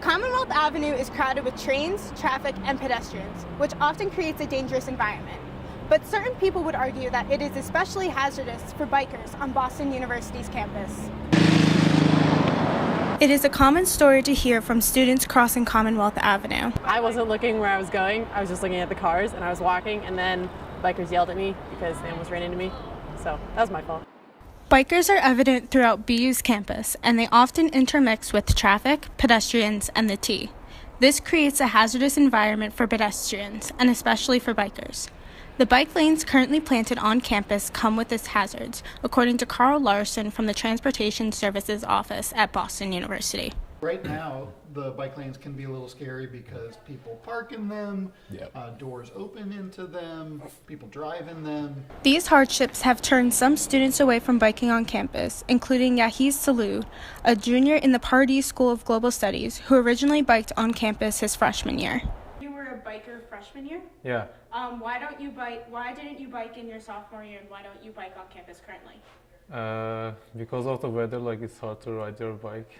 Commonwealth Avenue is crowded with trains, traffic, and pedestrians, which often creates a dangerous environment. But certain people would argue that it is especially hazardous for bikers on Boston University's campus. It is a common story to hear from students crossing Commonwealth Avenue. I wasn't looking where I was going. I was just looking at the cars, and I was walking, and then bikers yelled at me because they almost ran into me. So that was my fault. Bikers are evident throughout BU's campus, and they often intermix with traffic, pedestrians, and the T. This creates a hazardous environment for pedestrians, and especially for bikers. The bike lanes currently planted on campus come with its hazards, according to Carl Larson from the Transportation Services Office at Boston University. Right now, the bike lanes can be a little scary because people park in them, doors open into them, people drive in them. These hardships have turned some students away from biking on campus, including Yahiz Salou, a junior in the Pardee School of Global Studies, who originally biked on campus his freshman year. You were a biker freshman year? Yeah. Why didn't you bike in your sophomore year, and why don't you bike on campus currently? Because of the weather, it's hard to ride your bike.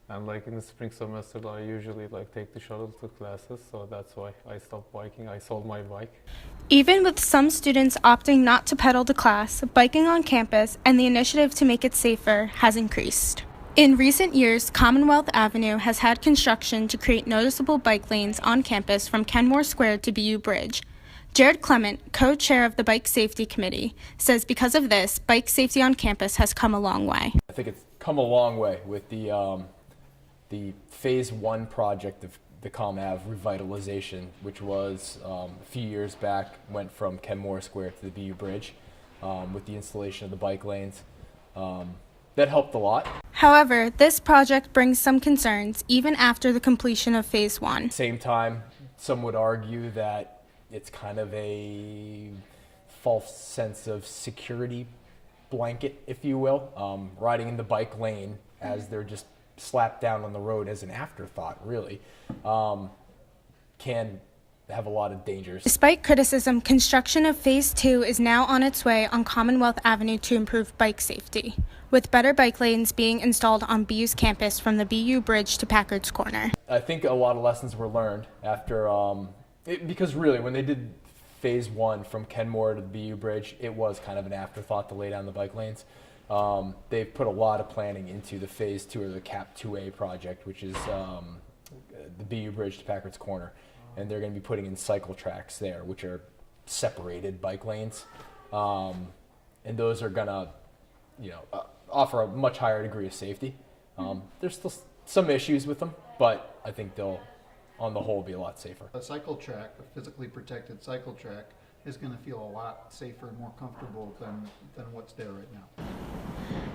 And in the spring semester, I usually take the shuttle to classes, so that's why I stopped biking. I sold my bike. Even with some students opting not to pedal to class, biking on campus and the initiative to make it safer has increased. In recent years, Commonwealth Avenue has had construction to create noticeable bike lanes on campus from Kenmore Square to BU Bridge. Jared Clement, co-chair of the Bike Safety Committee, says because of this, bike safety on campus has come a long way. I think it's come a long way with the phase one project of the ComAv revitalization, which was a few years back, went from Kenmore Square to the BU Bridge with the installation of the bike lanes. That helped a lot. However, this project brings some concerns even after the completion of phase one. Same time, some would argue that it's kind of a false sense of security blanket, if you will, riding in the bike lane as they're just slapped down on the road as an afterthought, really, can have a lot of dangers. Despite criticism, construction of Phase 2 is now on its way on Commonwealth Avenue to improve bike safety, with better bike lanes being installed on BU's campus from the BU Bridge to Packard's Corner. I think a lot of lessons were learned after, because really when they did Phase 1 from Kenmore to the BU Bridge, it was kind of an afterthought to lay down the bike lanes. They've put a lot of planning into the Phase 2 or the CAP 2A project, which is the BU Bridge to Packard's Corner. And they're going to be putting in cycle tracks there, which are separated bike lanes. And those are going to, offer a much higher degree of safety. There's still some issues with them, but I think they'll, on the whole, be a lot safer. A cycle track, a physically protected cycle track, is going to feel a lot safer and more comfortable than what's there right now.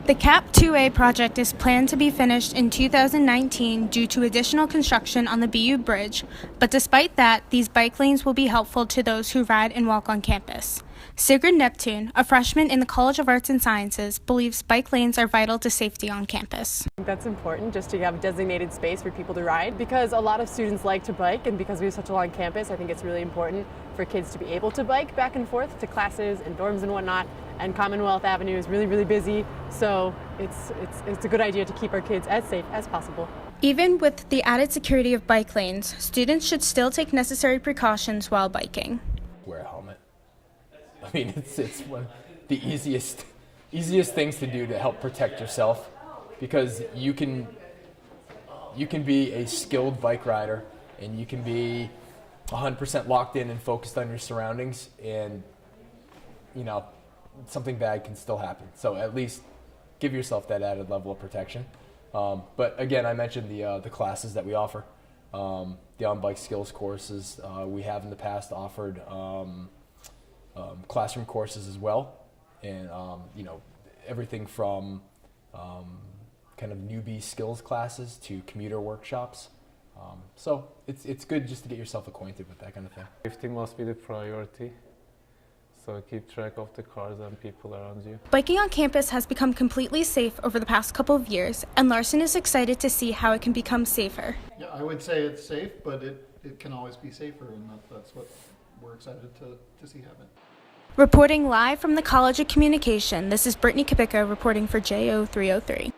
The CAP 2A project is planned to be finished in 2019 due to additional construction on the BU Bridge, but despite that, these bike lanes will be helpful to those who ride and walk on campus. Sigrid Neptune, a freshman in the College of Arts and Sciences, believes bike lanes are vital to safety on campus. I think that's important, just to have designated space for people to ride, because a lot of students like to bike, and because we have such a long campus, I think it's really important for kids to be able to bike back and forth to classes and dorms and whatnot. And Commonwealth Avenue is really, really busy, so it's a good idea to keep our kids as safe as possible. Even with the added security of bike lanes, students should still take necessary precautions while biking. Wear a helmet. I mean, it's one of the easiest things to do to help protect yourself, because you can be a skilled bike rider and you can be 100% locked in and focused on your surroundings, and something bad can still happen. So at least give yourself that added level of protection. But again, I mentioned the classes that we offer, the on-bike skills courses. We have in the past offered classroom courses as well, and everything from kind of newbie skills classes to commuter workshops. So it's good just to get yourself acquainted with that kind of thing. Safety must be the priority, so keep track of the cars and people around you. Biking on campus has become completely safe over the past couple of years, and Larson is excited to see how it can become safer. Yeah, I would say it's safe, but it can always be safer, and that's what we're excited to see happen. Reporting live from the College of Communication, this is Brittany Kapicka reporting for JO303.